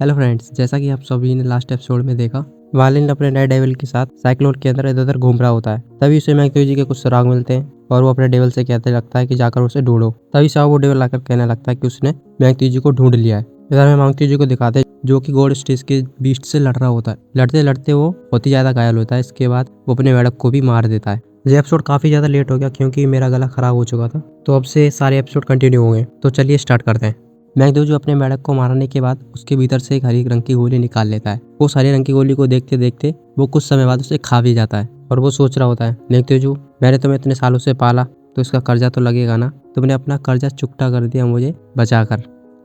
Hello friends, जैसा कि आप सभी ने लास्ट एपिसोड में देखा, वालिन अपने नए डेविल के साथ साइक्लोन के अंदर इधर उधर घूम रहा होता है। तभी उसे मैग्नेटो जी के कुछ सुराग मिलते हैं और वो अपने डेविल से कहते लगता है कि जाकर उसे ढूंढो। तभी साहब वो डेविल आकर कहने लगता है कि उसने मैग्नेटो जी को ढूंढ लिया है। इधर में मैग्नेटो जी को दिखाते हैं जो कि गॉड स्टेज के बीस्ट से लड़ रहा होता है। लड़ते लड़ते वो बहुत ही ज्यादा घायल होता है। इसके बाद वो अपने मेढक को भी मार देता है। ये एपिसोड काफी ज्यादा लेट हो गया क्योंकि मेरा गला खराब हो चुका था, तो अब से सारे एपिसोड कंटिन्यू होंगे। तो चलिए स्टार्ट करते हैं। मैग्नेटो जो अपने मेढक को मारने के बाद उसके भीतर से एक हरी रंग की गोली निकाल लेता है। उस हरे रंग की गोली को देखते देखते वो कुछ समय बाद उसे खा भी जाता है और वो सोच रहा होता है, मैग्नेटो जो मैंने तुम्हें इतने सालों से पाला तो इसका कर्जा तो लगेगा ना। तुमने अपना कर्जा चुकता कर दिया मुझे बचाकर।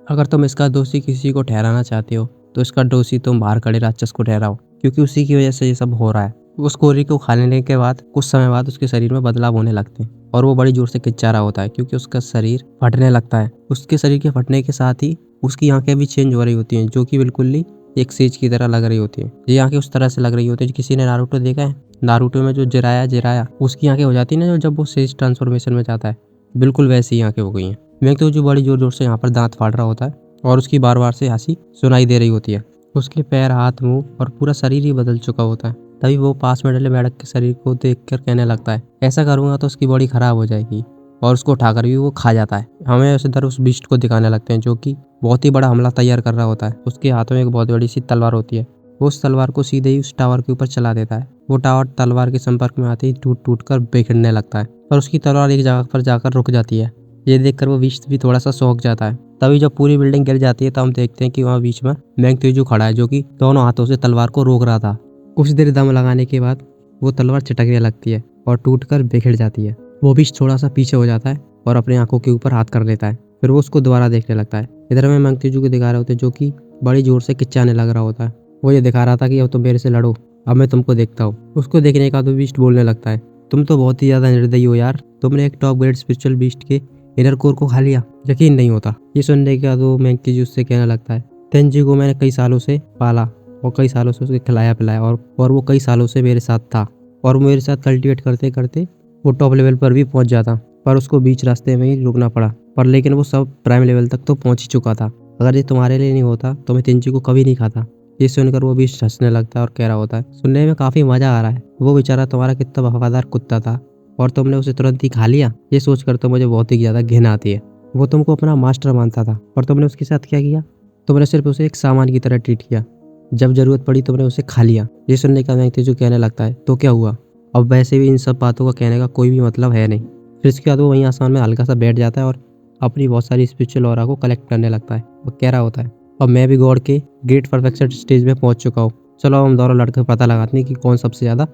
अगर तुम इसका दोषी किसी को ठहराना चाहते हो तो इसका दोषी तुम बाहर खड़े राक्षस को ठहराओ, क्योंकि उसी की वजह से ये सब हो रहा है। उस गोली को खा लेने के बाद कुछ समय बाद उसके शरीर में बदलाव होने लगते हैं और वो बड़ी जोर से किच्चा रहा होता है क्योंकि उसका शरीर फटने लगता है। उसके शरीर के फटने के साथ ही उसकी आंखें भी चेंज हो रही होती हैं, जो कि बिल्कुल ही एक सेज की तरह लग रही होती है। ये आंखें उस तरह से लग रही होती है, किसी ने नारुतो देखा है? नारुतो में जो जिराया उसकी आंखें हो जाती है ना, जब वो सेज ट्रांसफॉर्मेशन में जाता है, बिल्कुल वैसी ही आंखें हो गई हैं। मैग्नेटो जो बड़ी जोर जोर से यहाँ पर दांत फाड़ रहा होता है और उसकी बार बार से हंसी सुनाई दे रही होती है। उसके पैर, हाथ, मुंह और पूरा शरीर ही बदल चुका होता है। तभी वो पास में डले मेढक के शरीर को देखकर कहने लगता है, ऐसा करूंगा तो उसकी बॉडी खराब हो जाएगी, और उसको उठाकर भी वो खा जाता है। हमें इधर उस बीस्ट को दिखाने लगते हैं जो कि बहुत ही बड़ा हमला तैयार कर रहा होता है। उसके हाथों में एक बहुत बड़ी सी तलवार होती है। वो उस तलवार को सीधे ही उस टावर के ऊपर चला देता है। वो टावर तलवार के संपर्क में आते ही टूट टूट कर बिखरने लगता है, पर उसकी तलवार एक जगह पर जाकर रुक जाती है। ये देखकर वो बीस्ट भी थोड़ा सा चौंक जाता है। तभी जब पूरी बिल्डिंग गिर जाती है तो हम देखते हैं कि वहाँ बीच में मैग्नेटो खड़ा है, जो कि दोनों हाथों से तलवार को रोक रहा था। कुछ देर दम लगाने के बाद वो तलवार चटकने लगती है और टूटकर बिखर जाती है। वो भी थोड़ा सा पीछे हो जाता है और अपनी आंखों के ऊपर हाथ कर लेता है। फिर वो उसको दोबारा देखने लगता है। इधर में मैग्नेटो को दिखा रहे होते हैं जो कि बड़ी जोर से किच्चाने लग रहा होता है। वो ये दिखा रहा था कि अब तुम मेरे से लड़ो, अब मैं तुमको देखता हूँ। उसको देखने का तो बीस्ट बोलने लगता है, तुम तो बहुत ही ज्यादा निर्दयी हो यार, तुमने एक टॉप ग्रेड स्पिरिचुअल बीस्ट के इनर कोर को खा लिया, यकीन नहीं होता। ये सुनने के बाद वो मैग्नेटो उससे कहने लगता है, तेंजी को मैंने कई सालों से पाला और कई सालों से उसे खिलाया पिलाया और वो कई सालों से मेरे साथ था और मेरे साथ कल्टीवेट करते करते वो टॉप लेवल पर भी पहुंच जाता, पर उसको बीच रास्ते में ही रुकना पड़ा। पर लेकिन वो सब प्राइम लेवल तक तो पहुंच ही चुका था। अगर ये तुम्हारे लिए नहीं होता तो मैं तेंजी को कभी नहीं खाता। ये सुनकर वो भी हंसने लगता है और कह रहा होता है, सुनने में काफी मजा आ रहा है। वो बेचारा तुम्हारा कितना वफादार कुत्ता था और तुमने उसे तुरंत ही खा लिया। ये सोचकर तो मुझे बहुत ही ज्यादा घिन आती है। वो तुमको अपना मास्टर मानता था और तुमने उसके साथ क्या किया? तुमने सिर्फ उसे एक सामान की तरह ट्रीट किया। जब जरूरत पड़ी तुमने उसे खा लिया। ये सुनने का मैग्नेटो कहने लगता है, तो क्या हुआ? अब वैसे भी इन सब बातों का कहने का कोई भी मतलब है नहीं। फिर इसके बाद वो वहीं आसमान में हल्का सा बैठ जाता है और अपनी बहुत सारी स्पिरिचुअल ऑरा को कलेक्ट करने लगता है। वो कह रहा होता है, अब मैं भी गॉड के ग्रेट परफेक्शन स्टेज में पहुंच चुका हूँ। चलो हम दोनों लड़कर पता लगाते हैं कि कौन सबसे ज्यादा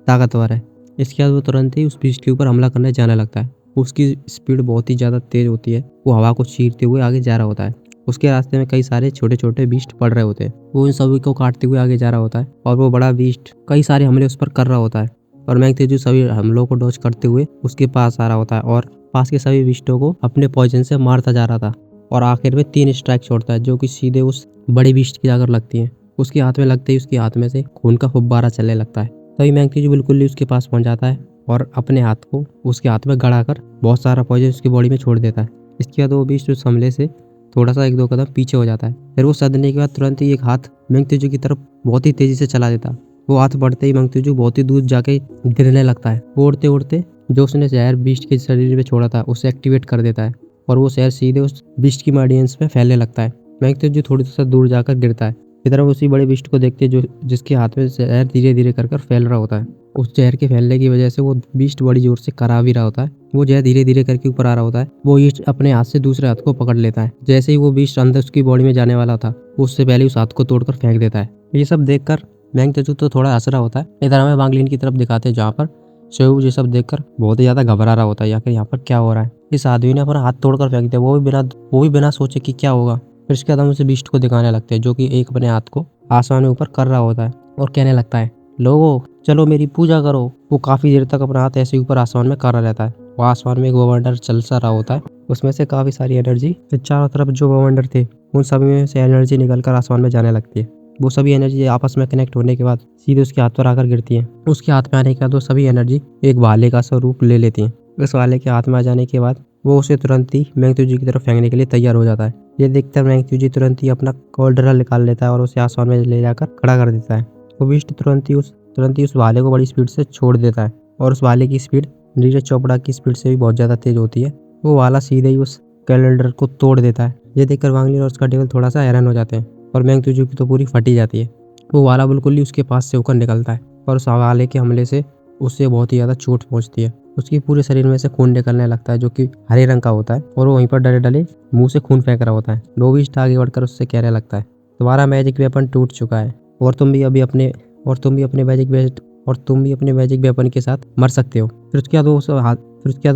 ताकतवर है। इसके बाद वो तुरंत ही उस बीस्ट के ऊपर हमला करने जाने लगता है। उसकी स्पीड बहुत ही ज्यादा तेज होती है। वो हवा को चीरते हुए आगे जा रहा होता है। उसके रास्ते में कई सारे छोटे छोटे बीस्ट पड़ रहे होते हैं। वो इन सभी को काटते हुए आगे जा रहा होता है और वो बड़ा बीस्ट कई सारे हमले उस पर कर रहा होता है। और मैग्नेटो सभी हमलों को डॉज करते हुए उसके पास आ रहा होता है और पास के सभी बीस्टों को अपने पॉइजन से मारता जा रहा था। और आखिर में 3 स्ट्राइक छोड़ता है जो कि सीधे उस बड़े बीस्ट की जाकर लगती है। उसके हाथ में लगते ही उसके हाथ में से खून का फुब्बारा चलने लगता है। तभी मैग्नेटो बिल्कुल ही उसके पास पहुंच जाता है और अपने हाथ को उसके हाथ में गड़ाकर बहुत सारा पॉइजन उसकी बॉडी में छोड़ देता है। इसके बाद वो बीस्ट उस हमले से थोड़ा सा 1-2 कदम पीछे हो जाता है। फिर वो सदने के बाद तुरंत ही एक हाथ मैग्नेटो की तरफ बहुत ही तेजी से चला देता। वो हाथ बढ़ते ही मैग्नेटो बहुत ही दूर जाके गिरने लगता है। वो उड़ते उड़ते जो उसने जहर बीस्ट के शरीर में छोड़ा था उसे एक्टिवेट कर देता है और वो जहर सीधे उस बीस्ट की ऑडियंस में फैलने लगता है। मैग्नेटो थोड़ी सा दूर जाकर गिरता है। इधर वो उसी बड़े बीस्ट को देखते जो जिसके हाथ में जहर धीरे धीरे कर फैल रहा होता है। उस जहर के फैलने की वजह से वो बीस्ट बड़ी जोर से करा भी रहा होता है। वो जहर धीरे धीरे करके ऊपर आ रहा होता है। वो बीस्ट अपने हाथ से दूसरे हाथ को पकड़ लेता है। जैसे ही वो बीस्ट अंदर उसकी बॉडी में जाने वाला था उससे पहले उस हाथ को तोड़कर फेंक देता है। ये सब देखकर मैग्नेटो तो थोड़ा हंस रहा होता है। इधर हमें वांगलिन की तरफ दिखाते हैं जहाँ पर शेऊ ये सब देखकर बहुत ही ज्यादा घबरा रहा होता है, या फिर यहाँ पर क्या हो रहा है। इस आदमी ने अपना हाथ तोड़कर फेंक दिया, वो भी बिना सोचे कि क्या होगा। फिर इसके बाद हम उसे बीस्ट को दिखाने लगते हैं जो कि एक अपने हाथ को आसमान में ऊपर कर रहा होता है और कहने लगता है, लोगों चलो मेरी पूजा करो। वो काफी देर तक अपना हाथ ऐसे ऊपर आसमान में कर रहा रहता है। वो आसमान में एक बवंडर चल सा रहा होता है, उसमें से काफी सारी एनर्जी चारों तरफ जो बवंडर थे उन सभी में से एनर्जी निकलकर आसमान में जाने लगती है। वो सभी एनर्जी आपस में कनेक्ट होने के बाद सीधे उसके हाथ पर आकर गिरती है। उसके हाथ में आने के बाद वो सभी एनर्जी एक भाले का स्वरूप ले लेती है। उस भाले के हाथ में आ जाने के बाद वो उसे तुरंत ही मैंगत्यूजी की तरफ फेंकने के लिए तैयार हो जाता है। ये देखकर मैंगत्यूजी तुरंत ही अपना कॉल्डरल निकाल लेता है और उसे आसमान में ले जाकर खड़ा कर देता है। वो बीस्ट तुरंत ही उस भाले को बड़ी स्पीड से छोड़ देता है और उस भाले की स्पीड नीरज चोपड़ा की स्पीड से भी बहुत ज़्यादा तेज होती है। वो भाला सीधे ही उस कैलेंडर को तोड़ देता है। ये देखकर वांग लिन और उसका डेविल थोड़ा सा हैरान हो जाते हैं और मैंगत्यूजी की तो पूरी फटी जाती है। वो भाला बिल्कुल ही उसके पास से होकर निकलता है और उस भाले के हमले से उससे बहुत ही ज़्यादा चोट पहुंचती है। उसके पूरे शरीर में से खून निकलने लगता है जो कि हरे रंग का होता है और वो वहीं पर डले डले मुंह से खून फेंक रहा होता है। लोबिस्ट आगे बढ़कर उससे कहने लगता है, तुम्हारा मैजिक वेपन टूट चुका है और तुम भी अपने मैजिक वेपन के साथ मर सकते हो। फिर उसके बाद वो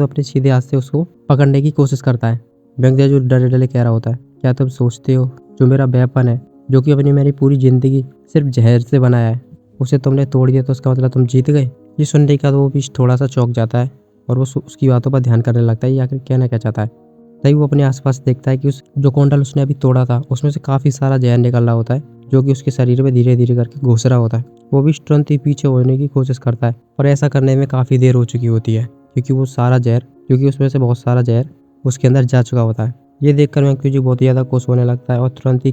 अपने सीधे हाथ से उसको पकड़ने की कोशिश करता है। मैंगत्यूजी डरे डले कह रहा होता है, क्या तुम सोचते हो जो मेरा वेपन है, जो कि मेरी पूरी जिंदगी सिर्फ जहर से बनाया है, उसे तुमने तोड़ दिया तो उसका मतलब तुम जीत गए? ये सुनने के बाद वो भी थोड़ा सा चौंक जाता है और वो उसकी बातों पर ध्यान करने लगता है ये आखिर कहना क्या चाहता है। तभी वो अपने आसपास देखता है कि जो कौंडल उसने अभी तोड़ा था उसमें से काफ़ी सारा जहर निकल रहा होता है जो कि उसके शरीर में धीरे धीरे करके घुस रहा होता है। वो भी तुरंत ही पीछे होने की कोशिश करता है पर ऐसा करने में काफ़ी देर हो चुकी होती है क्योंकि उसमें से बहुत सारा जहर उसके अंदर जा चुका होता है। ये देखकर मैंगत्यूजी बहुत ही ज़्यादा खुश होने लगता है और तुरंत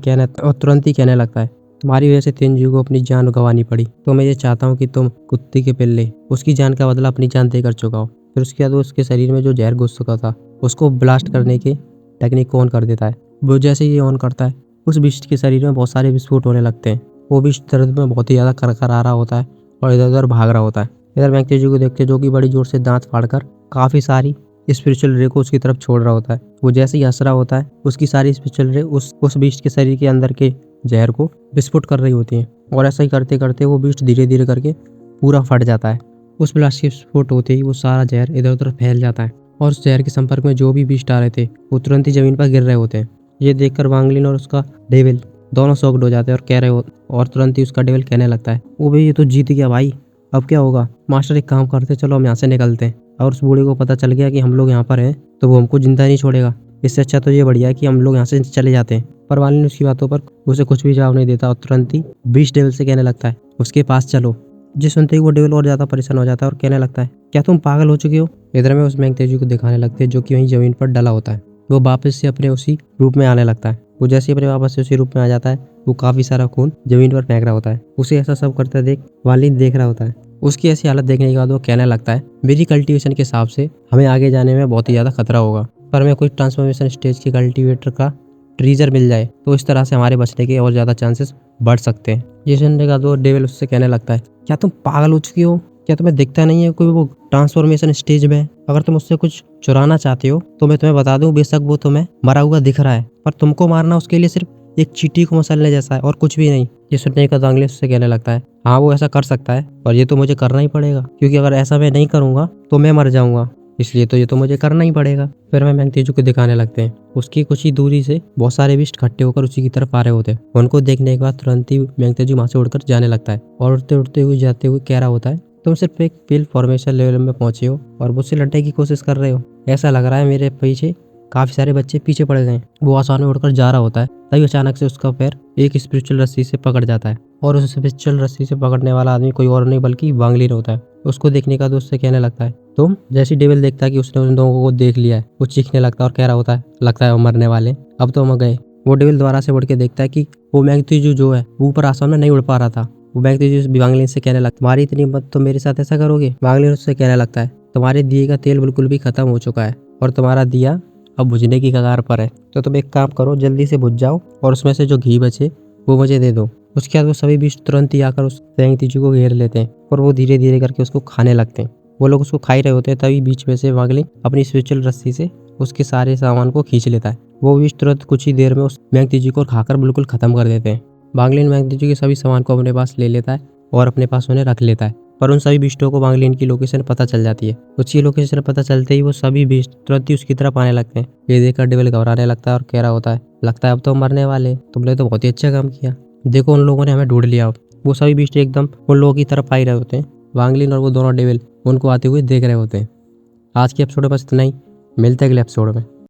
ही कहने लगता है, तुम्हारी वजह से तेनजियो को अपनी जान गंवानी पड़ी, तो मैं ये चाहता हूँ कि तुम कुत्ते के पिल्ले उसकी जान का बदला अपनी जान देकर चुकाओ। फिर उसके बाद वो उसके शरीर में जो जहर घुस चुका था उसको ब्लास्ट करने के टेक्निक को ऑन कर देता है। वो जैसे ही ऑन करता है उस बिस्ट के शरीर में बहुत सारे विस्फोट होने लगते हैं। वो बिस्ट दर्द में बहुत ही ज़्यादा करकर आ रहा होता है और इधर उधर भाग रहा होता है। इधर मैंगत्यूजी को देखते जो कि बड़ी जोर से दांत फाड़कर काफ़ी सारी स्पिरिचुअल रे को उसकी तरफ छोड़ रहा होता है। वो जैसे ही हंस रहा होता है उसकी सारी स्पिरिचुअल रे उस बीस्ट के शरीर के अंदर के जहर को विस्फोट कर रही होती हैं और ऐसा ही करते करते वो बीस्ट धीरे धीरे करके पूरा फट जाता है। उस ब्लास्ट के विस्फोट होते ही वो सारा जहर इधर उधर फैल जाता है और उस जहर के संपर्क में जो भी बीस्ट आ रहे थे वो तुरंत ही जमीन पर गिर रहे होते हैं। ये देखकर वांग लिन और उसका डेविल दोनों शॉक्ड हो जाते हैं और तुरंत ही उसका डेविल कहने लगता है, वो भाई ये तो जीत गया भाई, अब क्या होगा? मास्टर एक काम करते, चलो हम यहाँ से निकलते हैं। और उस बूढ़े को पता चल गया कि हम लोग यहाँ पर हैं तो वो हमको जिंदा नहीं छोड़ेगा। इससे अच्छा तो ये बढ़िया है कि हम लोग यहाँ से चले जाते हैं। पर वांग लिन उसकी बातों पर उसे कुछ भी जवाब नहीं देता और तुरंत ही बीस्ट डेविल से कहने लगता है, उसके पास चलो। जी सुनते ही वो डेविल और ज़्यादा परेशान हो जाता है और कहने लगता है, क्या तुम पागल हो चुके हो? इधर में उस मैंगत्यूजी को दिखाने लगते हैं जो कि वहीं जमीन पर डला होता है। वो वापस से अपने उसी रूप में आने लगता है। वो जैसे ही अपने वापस से उसी रूप में आ जाता है वो काफ़ी सारा खून जमीन पर फेंक रहा होता है। उसे ऐसा सब करते देख वांग लिन देख रहा होता है। उसकी ऐसी हालत देखने के बाद वो कहने लगता है, मेरी कल्टीवेशन के हिसाब से हमें आगे जाने में बहुत ही ज़्यादा खतरा होगा, पर हमें कोई ट्रांसफॉर्मेशन स्टेज के कल्टीवेटर का ट्रीजर मिल जाए तो इस तरह से हमारे बचने के और ज़्यादा चांसेस बढ़ सकते हैं। ये सुनने के बाद वो डेविल उससे कहने लगता है, क्या तुम पागल हो चुकी हो? क्या तुम्हें दिखता नहीं है कोई वो ट्रांसफॉर्मेशन स्टेज में? अगर तुम उससे कुछ चुराना चाहते हो तो मैं तुम्हें बता दूं, बेशक वो तुम्हें मरा हुआ दिख रहा है पर तुमको मारना उसके लिए सिर्फ एक चींटी को मसलने जैसा है और कुछ भी नहीं। ये सुनने का वांग लिन उससे कहने लगता है, हाँ वो ऐसा कर सकता है और ये तो मुझे करना ही पड़ेगा, क्योंकि अगर ऐसा मैं नहीं करूँगा तो मैं मर जाऊँगा, इसलिए तो ये तो मुझे करना ही पड़ेगा। फिर मैं मैंगत्यूजी को दिखाने लगते हैं। उसकी कुछ ही दूरी से बहुत सारे बिस्ट इकट्ठे होकर उसी की तरफ आ रहे होते हैं। उनको देखने के बाद तुरंत ही मैंगत्यूजी वहाँ से उड़कर जाने लगता है और उड़ते उड़ते हुए जाते हुए कह रहा होता है, तुम सिर्फ एक पिल फॉर्मेशन लेवल में पहुंचे हो और मुझसे लड़ने की कोशिश कर रहे हो। ऐसा लग रहा है मेरे पीछे काफ़ी सारे बच्चे पीछे पड़ गए। वो आसमान में उड़कर जा रहा होता है तभी अचानक से उसका पैर एक स्पिरिचुअल रस्सी से पकड़ जाता है और उस स्पिरिचुअल रस्सी से पकड़ने वाला आदमी कोई और नहीं बल्कि वांग लिन होता है। उसको देखने का दोस्त से कहने लगता है, तुम? जैसी डेविल देखता है कि उसने उन लोगों को देख लिया है वो चीखने लगता है और कह रहा होता है, लगता है वो मरने वाले, अब तो हम गए। वो डेविल दोबारा से उड़ के देखता है कि वो मैंगत्यूजी जो है वो ऊपर आसमान में नहीं उड़ पा रहा था। वो मैंगत्यूजी वांग लिन से कहने लगता है, तुम्हारी इतनी हिम्मत तो मेरे साथ ऐसा करोगे? वांग लिन उससे कहने लगता है, तुम्हारे दिए का तेल बिल्कुल भी खत्म हो चुका है और तुम्हारा दिया अब बुझने की कगार पर है, तो तुम एक काम करो, जल्दी से बुझ जाओ और उसमें से जो घी बचे वो मुझे दे दो। उसके बाद वो सभी बीस्ट तुरंत ही आकर उस मैंगत्यूजी को घेर लेते हैं और वो धीरे धीरे करके उसको खाने लगते हैं। वो लोग उसको खा ही रहे होते हैं तभी बीच में से वांग लिन अपनी स्पिरिचुअल रस्सी से उसके सारे सामान को खींच लेता है। वो बीस्ट तुरंत कुछ ही देर में उस मैंगत्यूजी को खाकर बिल्कुल खत्म कर देते हैं। वांग लिन मैंगत्यूजी के सभी सामान को अपने पास ले लेता है और अपने पास उन्हें रख लेता है। पर उन सभी बीस्टों को वांग लिन की लोकेशन पता चल जाती है। उसकी लोकेशन पता चलते ही वो सभी बीस्ट तुरंत ही उसकी तरफ आने लगते हैं। ये देखकर डेविल घबराने लगता है और कह रहा होता है, लगता है अब तो मरने वाले, तुमने तो बहुत ही अच्छा काम किया, देखो उन लोगों ने हमें ढूंढ लिया। वो सभी बीस्ट एकदम उन लोगों की तरफ आ ही रहे होते हैं। वांग लिन और वो दोनों डेविल उनको आते हुए देख रहे होते हैं। आज के एपिसोड में बस इतना ही, मिलते हैं अगले एपिसोड में।